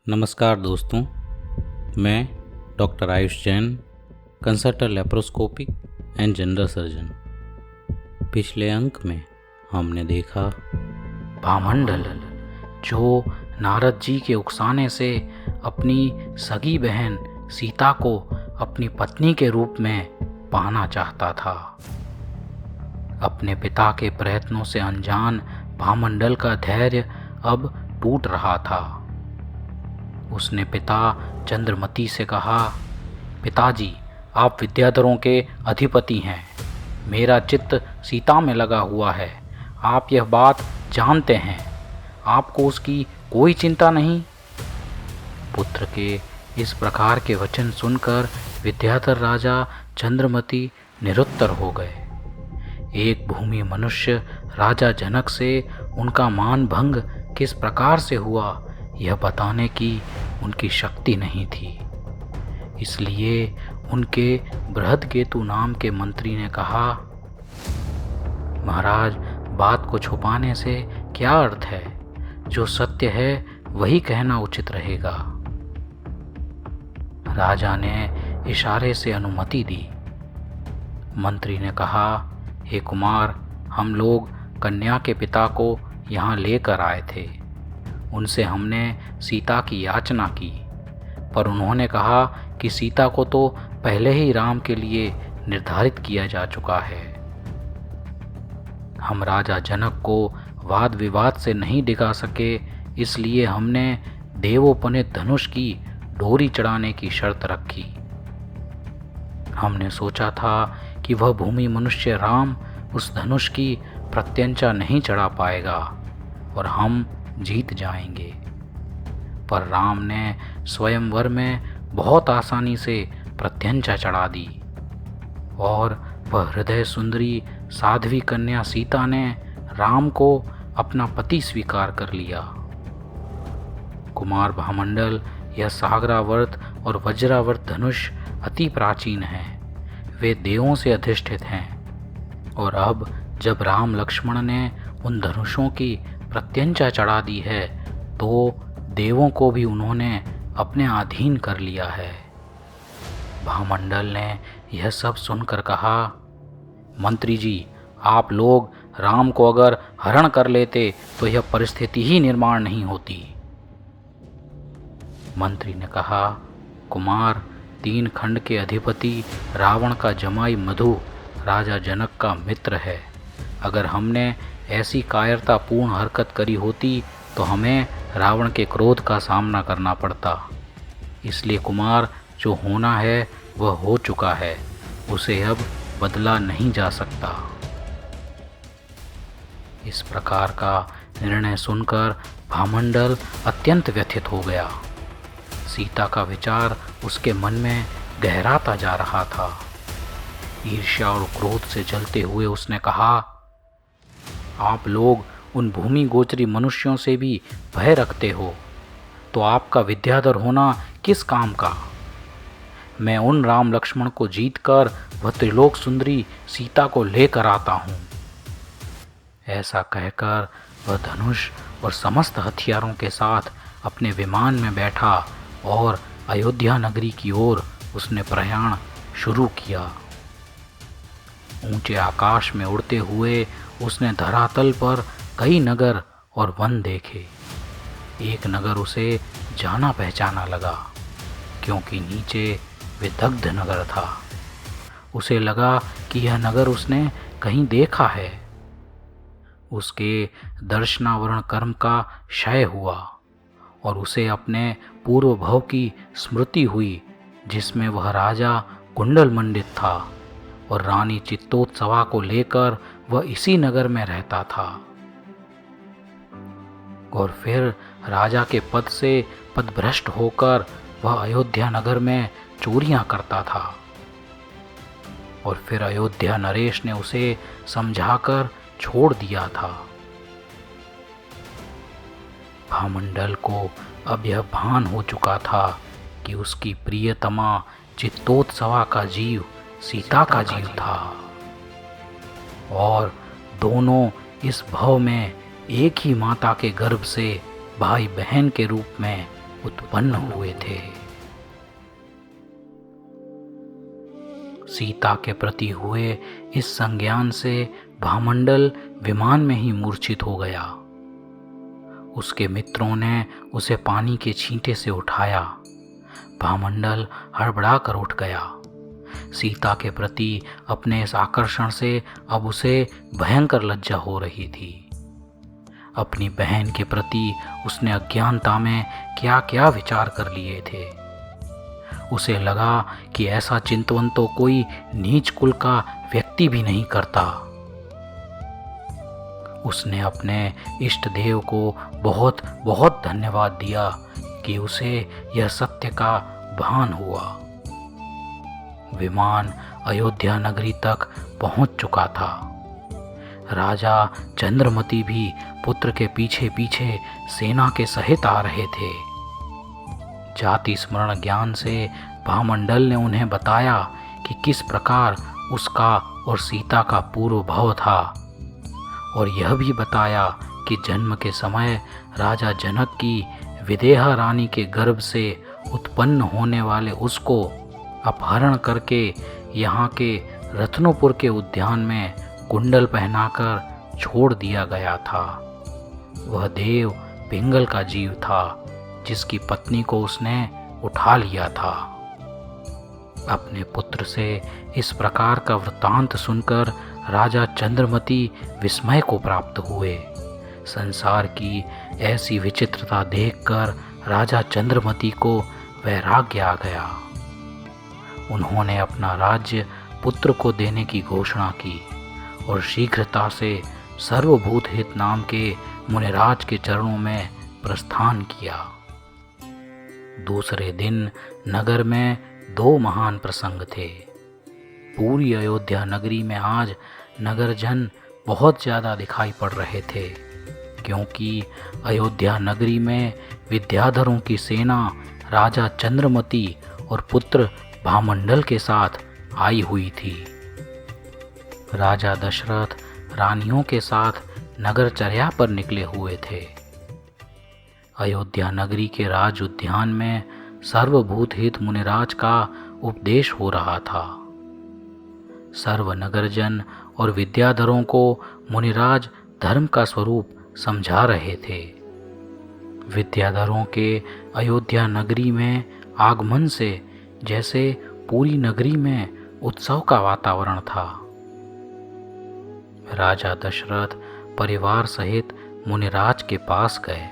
नमस्कार दोस्तों, मैं doctor Ayush Jain, consultant laparoscopic and general surgeon. पिछले अंक में हमने देखा भामंडल जो नारद जी के उकसाने से अपनी सगी बहन सीता को अपनी पत्नी के रूप में पाना चाहता था। अपने पिता के प्रयत्नों से अनजान भामंडल का धैर्य अब टूट रहा था। उसने पिता चंद्रमती से कहा, पिताजी, आप विद्याधरों के अधिपति हैं। मेरा चित्त सीता में लगा हुआ है। आप यह बात जानते हैं। आपको उसकी कोई चिंता नहीं। पुत्र के इस प्रकार के वचन सुनकर विद्याधर राजा चंद्रमती निरुत्तर हो गए। एक भूमि मनुष्य राजा जनक से उनका मान भंग किस प्रकार से हुआ, यह बताने की उनकी शक्ति नहीं थी। इसलिए उनके बृहदकेतु नाम के मंत्री ने कहा, महाराज, बात को छुपाने से क्या अर्थ है? जो सत्य है वही कहना उचित रहेगा। राजा ने इशारे से अनुमति दी। मंत्री ने कहा, हे कुमार, हम लोग कन्या के पिता को यहाँ लेकर आए थे। उनसे हमने सीता की याचना की, पर उन्होंने कहा कि सीता को तो पहले ही राम के लिए निर्धारित किया जा चुका है। हम राजा जनक को वाद विवाद से नहीं डिगा सके, इसलिए हमने देवोपनीत धनुष की डोरी चढ़ाने की शर्त रखी। हमने सोचा था कि वह भूमि मनुष्य राम उस धनुष की प्रत्यंचा नहीं चढ़ा पाएगा और हम जीत जाएंगे। पर राम ने स्वयंवर में बहुत आसानी से प्रत्यंचा चढ़ा दी और वह हृदय सुंदरी साध्वी कन्या सीता ने राम को अपना पति स्वीकार कर लिया। कुमार भामंडल यह सागरावर्त और वज्रावर्त धनुष अति प्राचीन हैं। वे देवों से अधिष्ठित हैं और अब जब राम लक्ष्मण ने उन धनुषों की प्रत्यंचा चढ़ा दी है तो देवों को भी उन्होंने अपने अधीन कर लिया है। भामंडल ने यह सब सुनकर कहा, मंत्री जी, आप लोग राम को अगर हरण कर लेते तो यह परिस्थिति ही निर्माण नहीं होती। मंत्री ने कहा, कुमार, 3 खंड के अधिपति रावण का जमाई मधु राजा जनक का मित्र है। अगर हमने ऐसी कायरतापूर्ण हरकत करी होती तो हमें रावण के क्रोध का सामना करना पड़ता। इसलिए कुमार, जो होना है वह हो चुका है, उसे अब बदला नहीं जा सकता। इस प्रकार का निर्णय सुनकर भामंडल अत्यंत व्यथित हो गया। सीता का विचार उसके मन में गहराता जा रहा था। ईर्ष्या और क्रोध से जलते हुए उसने कहा, आप लोग उन भूमि गोचरी मनुष्यों से भी भय रखते हो, तो आपका विद्याधर होना किस काम का? मैं उन राम लक्ष्मण को जीतकर वह त्रिलोक सुंदरी सीता को लेकर आता हूँ। ऐसा कहकर वह धनुष और समस्त हथियारों के साथ अपने विमान में बैठा और अयोध्या नगरी की ओर उसने प्रयाण शुरू किया। ऊंचे आकाश में उड़ते हुए उसने धरातल पर कई नगर और वन देखे। एक नगर उसे जाना पहचाना लगा, क्योंकि नीचे विदग्ध नगर था। उसे लगा कि यह नगर उसने कहीं देखा है। उसके दर्शनावरण कर्म का क्षय हुआ और उसे अपने पूर्व भव की स्मृति हुई, जिसमें वह राजा कुंडल मंडित था और रानी चित्तोत्सवा को लेकर वह इसी नगर में रहता था। और फिर राजा के पद से पदभ्रष्ट होकर वह अयोध्या नगर में चोरियां करता था। और फिर अयोध्या नरेश ने उसे समझाकर छोड़ दिया था। भामंडल को अब यह भान हो चुका था कि उसकी प्रियतमा चित्तोत्सवा का जीव सीता का जीव था और दोनों इस भव में एक ही माता के गर्भ से भाई बहन के रूप में उत्पन्न हुए थे। सीता के प्रति हुए इस संज्ञान से भामंडल विमान में ही मूर्छित हो गया। उसके मित्रों ने उसे पानी के छींटे से उठाया। भामंडल हड़बड़ा कर उठ गया। सीता के प्रति अपने इस आकर्षण से अब उसे भयंकर लज्जा हो रही थी। अपनी बहन के प्रति उसने अज्ञानता में क्या क्या विचार कर लिए थे। उसे लगा कि ऐसा चिंतन तो कोई नीच कुल का व्यक्ति भी नहीं करता। उसने अपने इष्ट देव को बहुत बहुत धन्यवाद दिया कि उसे यह सत्य का भान हुआ। विमान अयोध्या नगरी तक पहुंच चुका था। राजा चंद्रमती भी पुत्र के पीछे पीछे सेना के सहित आ रहे थे। जाति स्मरण ज्ञान से भामंडल ने उन्हें बताया कि किस प्रकार उसका और सीता का पूर्व भव था, और यह भी बताया कि जन्म के समय राजा जनक की विदेहा रानी के गर्भ से उत्पन्न होने वाले उसको अपहरण करके यहाँ के रत्नोपुर के उद्यान में कुंडल पहनाकर छोड़ दिया गया था। वह देव पिंगल का जीव था जिसकी पत्नी को उसने उठा लिया था। अपने पुत्र से इस प्रकार का वृत्तांत सुनकर राजा चंद्रमती विस्मय को प्राप्त हुए। संसार की ऐसी विचित्रता देखकर राजा चंद्रमती को वैराग्य आ गया। उन्होंने अपना राज्य पुत्र को देने की घोषणा की और शीघ्रता से सर्वभूत हित नाम के मुनिराज के चरणों में प्रस्थान किया। दूसरे दिन नगर में दो महान प्रसंग थे। पूरी अयोध्या नगरी में आज नगरजन बहुत ज़्यादा दिखाई पड़ रहे थे, क्योंकि अयोध्या नगरी में विद्याधरों की सेना राजा चंद्रमती और पुत्र भामंडल के साथ आई हुई थी। राजा दशरथ रानियों के साथ नगरचर्या पर निकले हुए थे। अयोध्या नगरी के राज उद्यान में सर्वभूत हित मुनिराज का उपदेश हो रहा था। सर्व नगरजन और विद्याधरों को मुनिराज धर्म का स्वरूप समझा रहे थे। विद्याधरों के अयोध्या नगरी में आगमन से जैसे पूरी नगरी में उत्सव का वातावरण था। राजा दशरथ परिवार सहित मुनिराज के पास गए।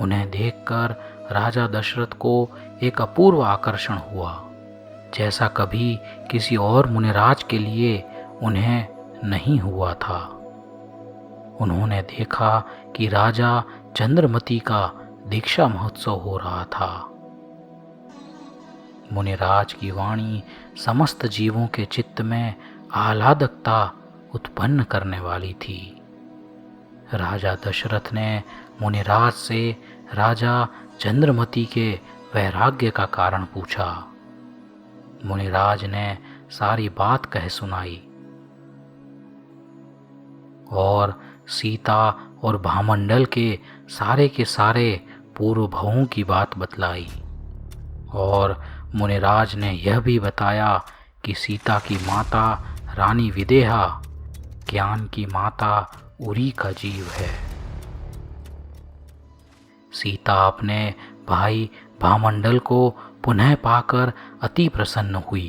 उन्हें देखकर राजा दशरथ को एक अपूर्व आकर्षण हुआ, जैसा कभी किसी और मुनिराज के लिए उन्हें नहीं हुआ था। उन्होंने देखा कि राजा चंद्रमती का दीक्षा महोत्सव हो रहा था। मुनिराज की वाणी समस्त जीवों के चित्त में आह्लादकता उत्पन्न करने वाली थी। राजा दशरथ ने मुनिराज से राजा चंद्रमती के वैराग्य का कारण पूछा। मुनिराज ने सारी बात कह सुनाई और सीता और भामंडल के सारे पूर्व भवों की बात बतलाई, और मुनिराज ने यह भी बताया कि सीता की माता रानी विदेहा ज्ञान की माता उरी का जीव है। सीता अपने भाई भामंडल को पुनः पाकर अति प्रसन्न हुई।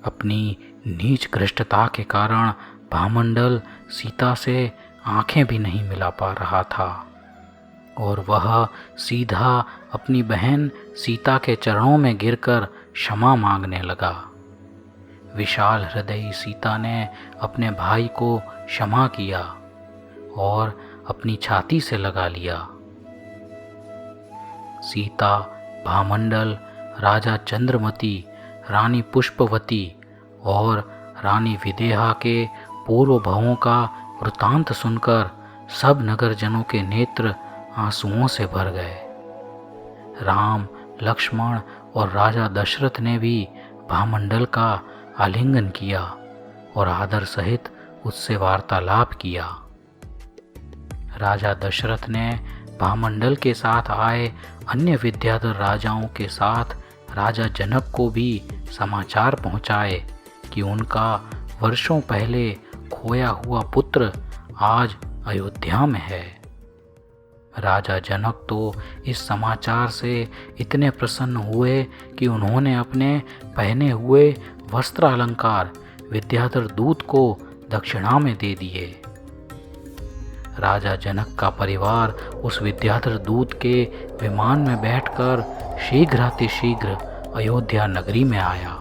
अपनी नीच कृष्टता के कारण भामंडल सीता से आंखें भी नहीं मिला पा रहा था, और वह सीधा अपनी बहन सीता के चरणों में गिरकर क्षमा मांगने लगा। विशाल हृदयी सीता ने अपने भाई को क्षमा किया और अपनी छाती से लगा लिया। सीता, भामंडल, राजा चंद्रमती, रानी पुष्पवती और रानी विदेहा के पूर्व भवों का वृतांत सुनकर सब नगरजनों के नेत्र आंसुओं से भर गए। राम, लक्ष्मण और राजा दशरथ ने भी भामंडल का आलिंगन किया और आदर सहित उससे वार्तालाप किया। राजा दशरथ ने भामंडल के साथ आए अन्य विद्याधर राजाओं के साथ राजा जनक को भी समाचार पहुँचाए कि उनका वर्षों पहले खोया हुआ पुत्र आज अयोध्या में है। राजा जनक तो इस समाचार से इतने प्रसन्न हुए कि उन्होंने अपने पहने हुए वस्त्र अलंकार विद्याधर दूत को दक्षिणा में दे दिए। राजा जनक का परिवार उस विद्याधर दूत के विमान में बैठकर शीघ्रातिशीघ्र अयोध्या नगरी में आया।